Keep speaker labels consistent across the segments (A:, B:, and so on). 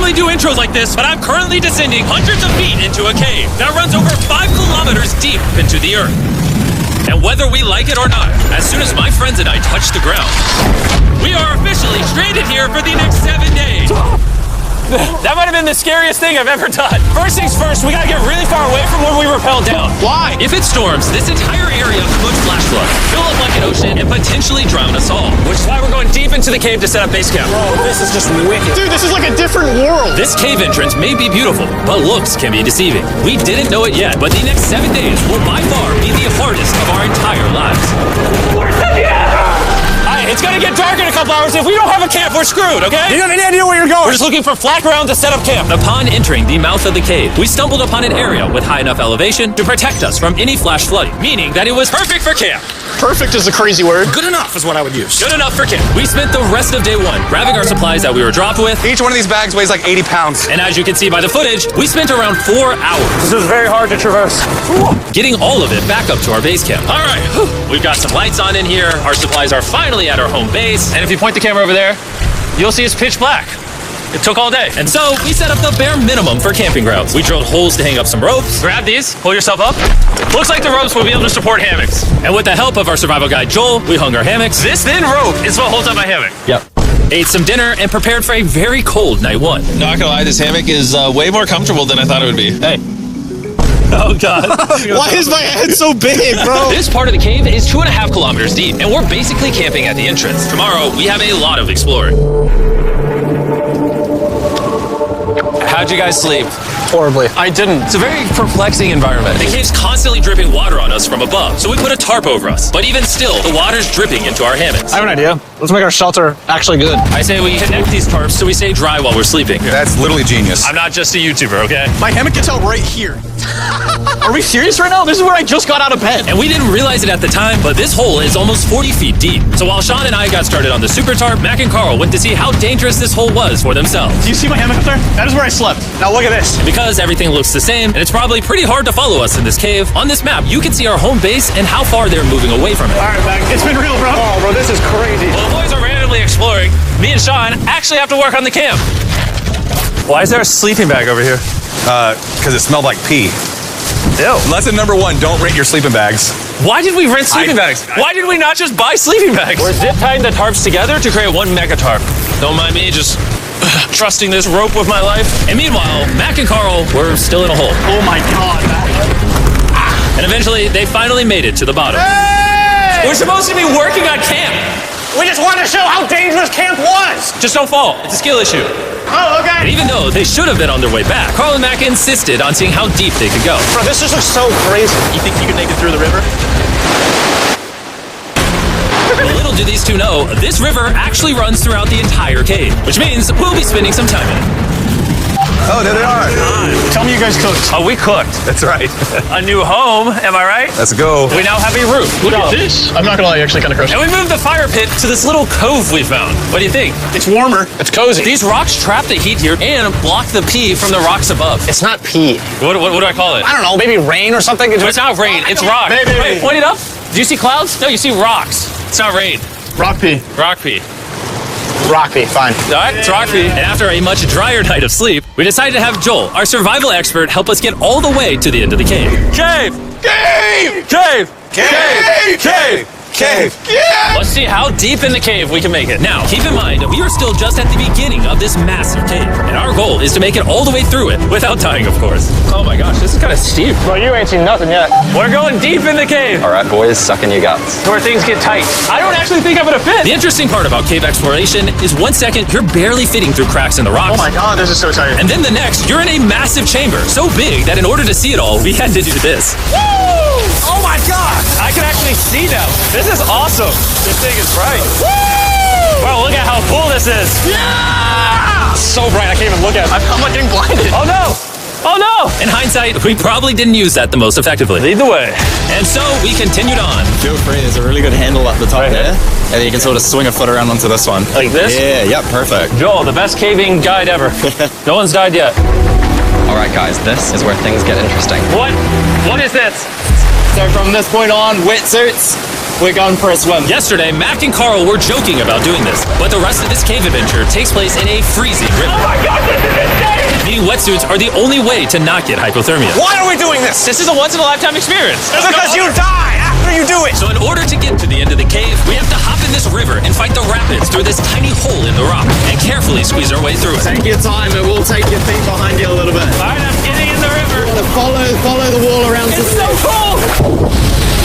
A: normally do intros like this, but I'm currently descending hundreds of feet into a cave that runs over 5 kilometers deep into the earth. And whether we like it or not, as soon as my friends and I touch the ground, we are officially stranded here for the next 7 days. That might have been the scariest thing I've ever done. First things first, we gotta get really far away from where we rappelled down. Why? If it storms, this entire area could flash flood, fill up like an ocean, and potentially drown us all. Which is why we're going deep into the cave to set up base camp.
B: Bro, this is just wicked.
C: Dude, this is like a different world.
A: This cave entrance may be beautiful, but looks can be deceiving. We didn't know it yet, but the next 7 days will by far be the hardest of our entire lives. It's gonna get dark in a couple hours. If we don't have a camp, we're screwed, okay?
C: Do you have any idea where you're going?
A: We're just looking for flat ground to set up camp. Upon entering the mouth of the cave, we stumbled upon an area with high enough elevation to protect us from any flash flooding, meaning that it was perfect for camp.
C: Perfect is a crazy word.
B: Good enough is what I would use.
A: Good enough for camp. We spent the rest of day 1 grabbing our supplies that we were dropped with.
D: Each one of these bags weighs like 80 pounds.
A: And as you can see by the footage, we spent around 4 hours.
B: This is very hard to traverse.
A: Getting all of it back up to our base camp. All right, we've got some lights on in here. Our supplies are finally at our home base. And if you point the camera over there, you'll see it's pitch black. It took all day. And so we set up the bare minimum for camping grounds. We drilled holes to hang up some ropes. Grab these, pull yourself up. Looks like the ropes will be able to support hammocks. And with the help of our survival guide, Joel, we hung our hammocks. This thin rope is what holds up my hammock. Yep. Ate some dinner and prepared for a very cold night 1.
E: Not gonna lie, this hammock is way more comfortable than I thought it would be.
A: Hey. Oh, God.
C: Why is my head so big, bro?
A: This part of the cave is 2.5 kilometers deep, and we're basically camping at the entrance. Tomorrow, we have a lot of exploring. How'd you guys sleep?
C: Horribly.
A: I didn't. It's a very perplexing environment. The cave's constantly dripping water on us from above, so we put a tarp over us. But even still, the water's dripping into our hammocks.
C: I have an idea. Let's make our shelter actually good.
A: I say we connect these tarps so we stay dry while we're sleeping.
D: That's literally genius.
A: I'm not just a YouTuber, okay?
C: My hammock gets out right here. Are we serious right now? This is where I just got out of bed.
A: And we didn't realize it at the time, but this hole is almost 40 feet deep. So while Sean and I got started on the super tarp, Mac and Carl went to see how dangerous this hole was for themselves.
C: Do you see my hammock up there? That is where I slept. Now look at this.
A: And because everything looks the same, and it's probably pretty hard to follow us in this cave, on this map, you can see our home base and how far they're moving away from it.
C: All right, Mac. It's been real, bro. Oh, bro, this is crazy.
A: Well, the boys are randomly exploring. Me and Sean actually have to work on the camp. Why is there a sleeping bag over here?
D: Because it smelled like pee.
A: Ew.
D: Lesson number 1, don't rent your sleeping bags.
A: Why did we rent sleeping bags? Why did we not just buy sleeping bags? We're zip tying the tarps together to create one mega tarp. Don't mind me, just trusting this rope with my life. And meanwhile, Mac and Carl were still in a hole.
C: Oh my God, Mac.
A: And eventually, they finally made it to the bottom.
C: Hey!
A: We're supposed to be working on camp.
C: We just wanted to show how dangerous camp was.
A: Just don't fall. It's a skill issue.
C: Oh, okay.
A: And even though they should have been on their way back, Carl and Mac insisted on seeing how deep they could go.
C: Bro, this just looks so crazy.
B: You think you can make it through the river?
A: Little do these two know, this river actually runs throughout the entire cave, which means we'll be spending some time in it.
D: Oh, there they are.
C: Tell me you guys cooked.
A: Oh, we cooked.
D: That's right.
A: A new home, am I right?
D: Let's go.
A: We now have a roof.
C: Look at this. I'm not gonna lie, you're actually kind of gross.
A: And we moved the fire pit to this little cove we found. What do you think?
C: It's warmer. It's cozy.
A: These rocks trap the heat here and block the pee from the rocks above.
C: It's not pee.
A: What do I call it?
C: I don't know, maybe rain or something.
A: It's not rain, it's rock.
C: Maybe.
A: Wait, point it up. Do you see clouds? No, you see rocks. It's not rain.
C: Rock pee.
A: Rock pee.
C: Rock pee, fine.
A: All right, it's rock pee. And after a much drier night of sleep, we decided to have Joel, our survival expert, help us get all the way to the end of the cave. Cave!
D: Cave!
A: Cave!
D: Cave! Cave! Cave! Yeah!
A: Let's see how deep in the cave we can make it. Now, keep in mind, we are still just at the beginning of this massive cave, and our goal is to make it all the way through it, without dying, of course. Oh my gosh, this is kind of steep.
C: Bro, you ain't seen nothing yet.
A: We're going deep in the cave.
F: All right, boys, suck in your guts.
A: Where things get tight. I don't actually think I'm gonna fit. The interesting part about cave exploration is 1 second, you're barely fitting through cracks in the rocks.
C: Oh my God, this is so tight.
A: And then the next, you're in a massive chamber, so big that in order to see it all, we had to do this.
C: Woo! Oh my God!
A: I can actually see now. This is awesome. This thing is bright.
C: Woo!
A: Bro, look at how cool this is.
C: Yeah! So bright, I can't even look at it. I'm like getting blinded.
A: Oh no! Oh no! In hindsight, we probably didn't use that the most effectively. Lead the way. And so we continued on.
F: Feel free, there's a really good handle at the top there. And then you can sort of swing a foot around onto this one.
A: Like this?
F: Yeah, yep, perfect.
A: Joel, the best caving guide ever. No one's died yet.
F: All right, guys, this is where things get interesting.
A: What? What is this?
F: So from this point on, wetsuits, we're going for a swim.
A: Yesterday, Mac and Carl were joking about doing this, but the rest of this cave adventure takes place in a freezing river.
C: Oh my God, this is insane!
A: Wearing wetsuits are the only way to not get hypothermia.
C: Why are we doing this?
A: This is a once-in-a-lifetime experience.
C: It's because you die after you do it.
A: So in order to get to the end of the cave, we have to hop in this river and fight the rapids through this tiny hole in the rock and carefully squeeze our way through it.
F: Take your time, it will take your feet behind you a little bit.
A: All right, I'm getting in the river.
F: Follow the wall around to
A: It's
F: the
A: so cold.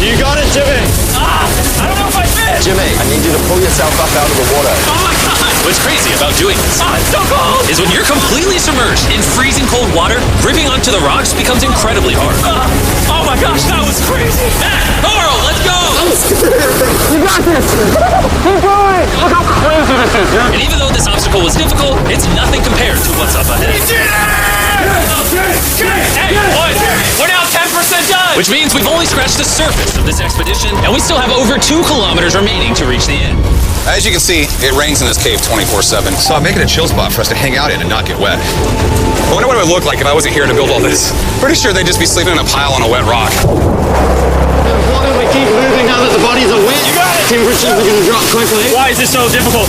F: You got it, Jimmy.
A: I don't know if I fit.
D: Jimmy, I need you to pull yourself up out of the water.
A: Oh my God. What's crazy about doing this it's so cold. Is when you're completely submerged in freezing cold water, gripping onto the rocks becomes incredibly hard.
C: Oh my gosh, that was crazy.
A: Carl, let's go.
C: You got this. Keep going. Look how crazy this is.
A: And even though this obstacle was difficult, it's nothing compared to what's up ahead. Hey, boys, we're now 10% done. Which means we've only scratched the surface of this expedition, and we still have over 2 kilometers remaining to reach the end.
D: As you can see, it rains in this cave 24/7. So I'm making a chill spot for us to hang out in and not get wet. I wonder what it would look like if I wasn't here to build all this. Pretty sure they'd just be sleeping in a pile on a wet rock.
F: Why don't we keep moving now that the bodies are wet?
C: You got it.
F: Temperatures are going to drop quickly.
C: Why is this so difficult?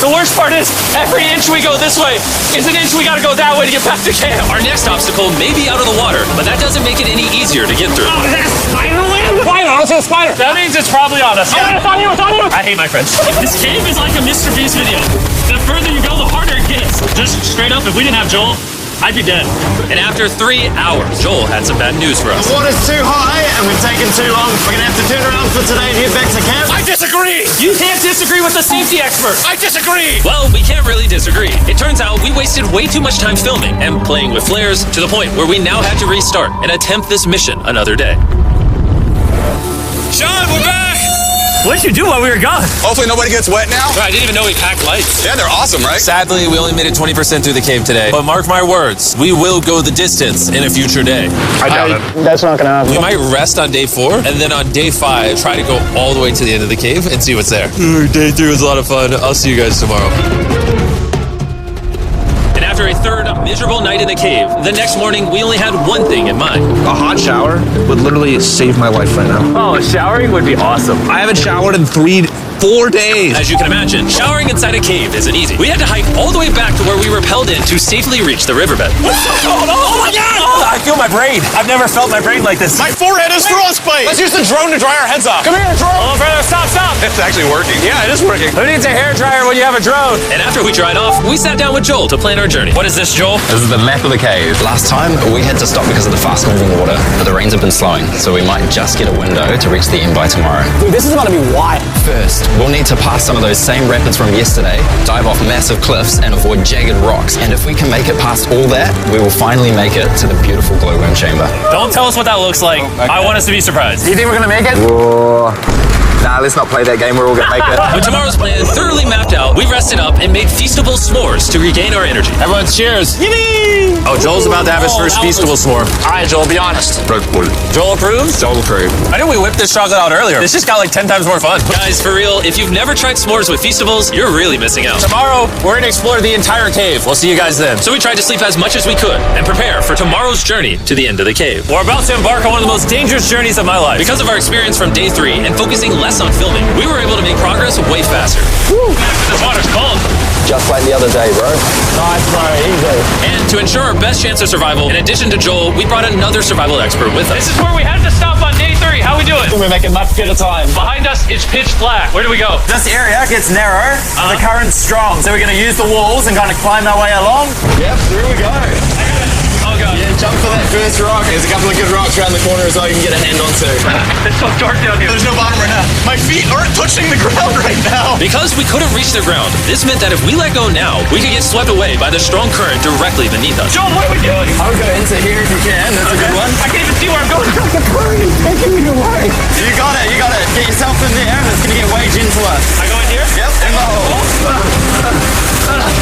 C: The worst part is, every inch we go this way is an inch we gotta go that way to get back to camp.
A: Our next obstacle may be out of the water, but that doesn't make it any easier to get through.
C: Oh, is that a spider land? Spider, I see a spider. That means it's probably on us. Yeah, it's on you, it's on you. I hate my friends. This cave is like a MrBeast video. The further you go, the harder it gets. Just straight up, if we didn't have Joel, I'd be dead.
A: And after 3 hours, Joel had some bad news for us.
F: The water's too high and we've taken too long. We're going to have to turn around for today and head back to camp.
C: I disagree. You can't disagree with the safety expert. I disagree.
A: Well, we can't really disagree. It turns out we wasted way too much time filming and playing with flares to the point where we now had to restart and attempt this mission another day.
C: Sean, we're back. What did you do while we were gone?
D: Hopefully nobody gets wet now.
A: I didn't even know we packed lights.
D: Yeah, they're awesome, right?
E: Sadly, we only made it 20% through the cave today. But mark my words, we will go the distance in a future day.
C: I doubt it.
F: That's not going to happen.
E: We might rest on day 4, and then on day 5, try to go all the way to the end of the cave and see what's there. Day 3 was a lot of fun. I'll see you guys tomorrow.
A: And after a third miserable night in the cave, the next morning we only had one thing in mind.
B: A hot shower would literally save my life right now.
C: Oh, showering would be awesome.
B: I haven't showered in 4 days.
A: As you can imagine, showering inside a cave isn't easy. We had to hike all the way back to where we rappelled in to safely reach the riverbed.
C: Oh my God! I feel my brain. I've never felt my brain like this.
D: My forehead is frostbite.
C: Let's use the drone to dry our heads off. Come here, drone. Oh, brother, stop.
D: It's actually working.
C: Yeah, it is working. Who needs a hair dryer when you have a drone?
A: And after we dried off, we sat down with Joel to plan our journey. What is this, Joel?
F: This is the map of the cave. Last time, we had to stop because of the fast-moving water, but the rains have been slowing, so we might just get a window to reach the end by tomorrow.
C: Dude, this is going to be wild.
F: First, we'll need to pass some of those same rapids from yesterday, dive off massive cliffs, and avoid jagged rocks. And if we can make it past all that, we will finally make it to the beautiful glowworm chamber.
A: Don't tell us what that looks like. I want us to be surprised.
C: Do you think we're going to make it?
D: Nah, let's not play that game. We're all gonna make it.
A: With tomorrow's plan thoroughly mapped out, we rested up and made feastable s'mores to regain our energy.
E: Everyone, cheers.
C: Yippee!
E: Oh, Joel's about to have his first feastable s'more.
C: All right, Joel, be honest.
A: Joel approves?
E: Joel approved.
A: I knew we whipped this chocolate out earlier. This just got like 10 times more fun. Guys, for real, if you've never tried s'mores with feastables, you're really missing out.
E: Tomorrow, we're gonna explore the entire cave. We'll see you guys then.
A: So we tried to sleep as much as we could and prepare for tomorrow's journey to the end of the cave. We're about to embark on one of the most dangerous journeys of my life. Because of our experience from day 3 and focusing less on filming, we were able to make progress way faster. Woo. This water's cold.
F: Just like the other day, bro.
C: Nice, bro. Easy.
A: And to ensure our best chance of survival, in addition to Joel, we brought another survival expert with us.
C: This is where we had to stop on day 3. How we doing?
F: We're making much better time.
C: Behind us, it's pitch black. Where do we go?
F: This area gets narrow, the current's strong, so we're going to use the walls and kind of climb our way along. Yep, through we go.
A: Oh god.
F: Yeah, jump for that first rock. There's a couple of good rocks around the corner as well you can get a hand onto.
C: It's so dark down here.
D: There's no bottom right now. My feet aren't touching the ground right now.
A: Because we couldn't reach the ground, this meant that if we let go now, we could get swept away by the strong current directly beneath us.
C: Joel, what are we doing?
F: I would go into here if you can. That's a good one.
C: I can't even see where I'm going.
F: The current is taking me away. You got it. Get yourself in there and it's going to get way gentler.
C: I go in here?
F: Yep, in the hole.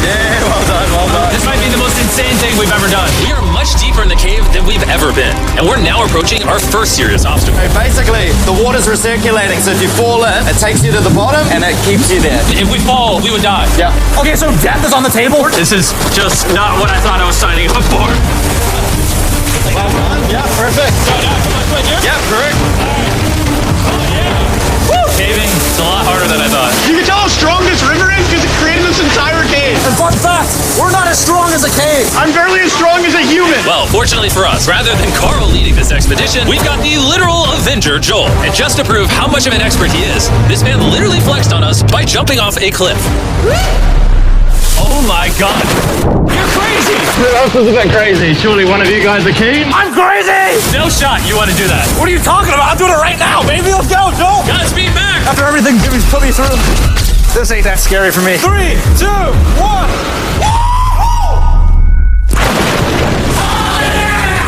F: Yeah, well done.
A: This might be the most insane thing we've ever done. We are much deeper in the cave than we've ever been, and we're now approaching our first serious obstacle.
F: Basically, the water's recirculating, so if you fall in, it takes you to the bottom and it keeps you there.
A: If we fall, we would die.
F: Yeah.
C: Okay, so death is on the table? This is just not what I thought I was signing up for.
F: Well done. Yeah, perfect. Yeah, correct.
A: Caving, it's a lot harder than I thought.
C: You can tell how strong this river is because it created this entire cave.
F: It's like
C: as a cave.
G: I'm barely as strong as a human.
A: Well, fortunately for us, rather than Carl leading this expedition, we've got the literal Avenger, Joel. And just to prove how much of an expert he is, this man literally flexed on us by jumping off a cliff.
C: Oh my god. You're crazy.
G: Who else is a bit crazy? Surely one of you guys are keen?
C: I'm crazy. No shot you want to do that.
B: What are you talking about? I'm doing it right now, baby. Let's go, Joel.
A: Godspeed back.
B: After everything Jimmy's put me through, this ain't that scary for me. 3, 2, 1.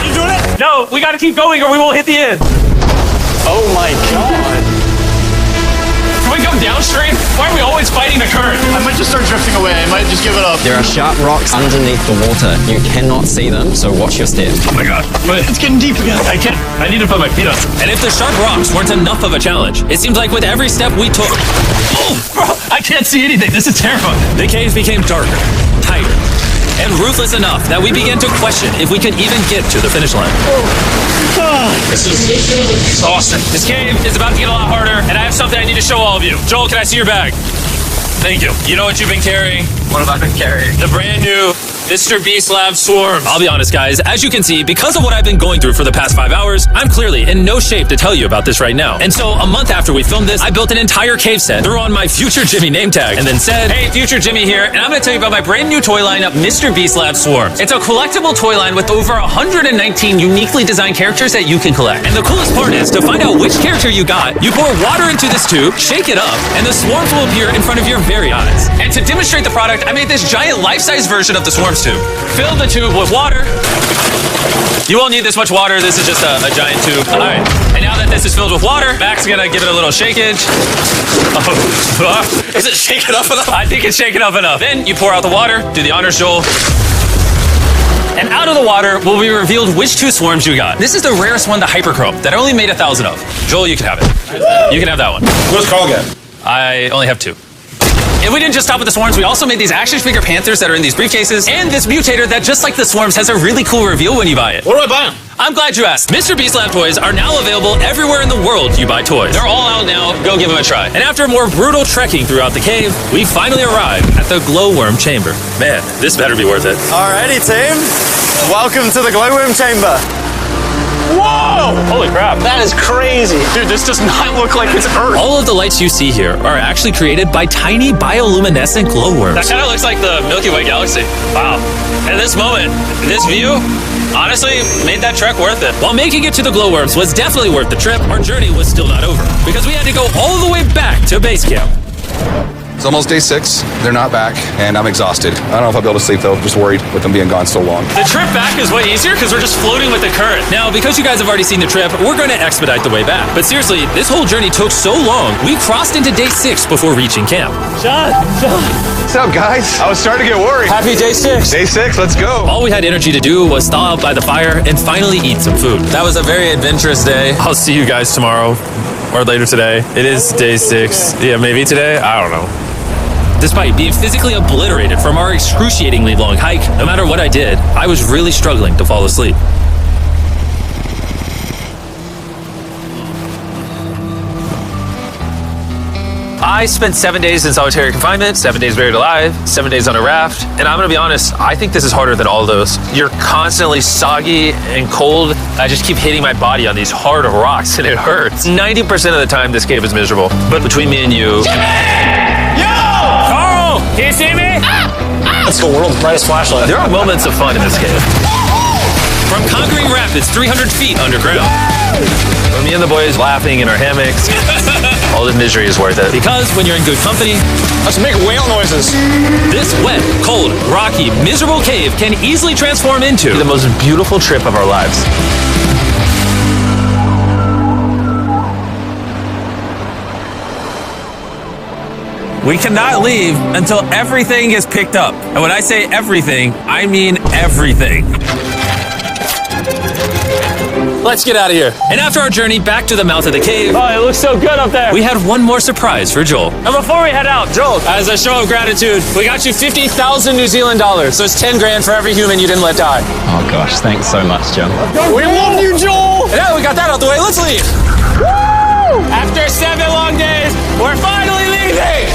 C: You doing it? No, we gotta keep going or we won't hit the end.
G: Oh my god.
C: Can we come downstream? Why are we always fighting the current?
G: I might just start drifting away. I might just give it up.
F: There are sharp rocks underneath the water. You cannot see them, so watch your step.
C: Oh my god.
G: It's getting deep again.
C: I can't. I need to put my feet up.
A: And if the sharp rocks weren't enough of a challenge, it seems like with every step we took,
C: Bro, I can't see anything. This is terrifying.
A: the caves became darker, tighter, and ruthless enough that we began to question if we could even get to the finish line.
C: This is exhausting. This cave is about to get a lot harder, and I have something I need to show all of you. Joel, can I see your bag? Thank you. You know what you've been carrying?
F: What have I been carrying?
C: The brand new MrBeast Lab Swarms.
A: I'll be honest, guys, as you can see, because of what I've been going through for the past 5 hours, I'm clearly in no shape to tell you about this right now. And so a month after we filmed this, I built an entire cave set, threw on my Future Jimmy name tag, and then said, hey, Future Jimmy here, and I'm going to tell you about my brand new toy line of MrBeast Lab Swarms. It's a collectible toy line with over 119 uniquely designed characters that you can collect. And the coolest part is, to find out which character you got, you pour water into this tube, shake it up, and the swarms will appear in front of your very eyes. And to demonstrate the product, I made this giant life-size version of the swarms tube. Fill the tube with water. You won't need this much water. This is just a giant tube. All right. And now that this is filled with water, Mac's gonna give it a little shakeage. Oh.
B: Is it shaken up enough?
A: I think it's shaken up enough. Then you pour out the water. Do the honors, Joel. And out of the water will be revealed which 2 swarms you got. This is the rarest one, the Hyperchrome, that I only made 1,000 of. Joel, you can have it. You can have that one.
B: What's Carl get?
A: I only have 2. And we didn't just stop with the swarms, we also made these action figure panthers that are in these briefcases, and this mutator that, just like the swarms, has a really cool reveal when you buy it.
B: Where do I buy them?
A: I'm glad you asked. MrBeast Lab toys are now available everywhere in the world you buy toys. They're all out now, go give them a try. And after more brutal trekking throughout the cave, we finally arrived at the glowworm chamber. Man, this better be worth it.
H: Alrighty, team. Welcome to the glowworm chamber.
C: Whoa! Holy crap.
H: That is crazy.
C: Dude, this does not look like it's Earth.
A: All of the lights you see here are actually created by tiny bioluminescent glowworms.
C: That kind of looks like the Milky Way galaxy. Wow. At this moment, this view, honestly, made that trek worth it.
A: While making it to the glowworms was definitely worth the trip, our journey was still not over, because we had to go all the way back to base camp.
D: It's almost day 6. They're not back, and I'm exhausted. I don't know if I'll be able to sleep, though. Just worried with them being gone so long.
C: The trip back is way easier because we're just floating with the current.
A: Now, because you guys have already seen the trip, we're going to expedite the way back. But seriously, this whole journey took so long, we crossed into day 6 before reaching camp.
C: John.
D: What's up, guys? I was starting to get worried.
C: Happy day 6.
D: Day 6, let's go.
A: All we had energy to do was thaw out by the fire and finally eat some food. That was a very adventurous day. I'll see you guys tomorrow or later today. It is day 6. Yeah, maybe today? I don't know. Despite being physically obliterated from our excruciatingly long hike, no matter what I did, I was really struggling to fall asleep. I spent 7 days in solitary confinement, 7 days buried alive, 7 days on a raft, and I'm gonna be honest, I think this is harder than all of those. You're constantly soggy and cold. I just keep hitting my body on these hard rocks and it hurts. 90% of the time this cave is miserable, but between me and you...
C: Can you see me?
H: That's the world's brightest flashlight.
A: There are moments of fun in this cave. From conquering rapids 300 feet underground. From me and the boys laughing in our hammocks. All the misery is worth it. Because when you're in good company,
H: Let's make whale noises.
A: this wet, cold, rocky, miserable cave can easily transform into the most beautiful trip of our lives. We cannot leave until everything is picked up. And when I say everything, I mean everything. Let's get out of here. And after our journey back to the mouth of the cave,
C: Oh, it looks so good up there.
A: we had one more surprise for Joel.
C: And before we head out, Joel, as a show of gratitude, we got you 50,000 New Zealand dollars. So it's 10 grand for every human you didn't let die.
F: Oh gosh, thanks so much, Jim.
C: We love you, Joel.
A: And now that we got that out the way, let's leave.
C: Woo! After 7 long days, we're finally leaving.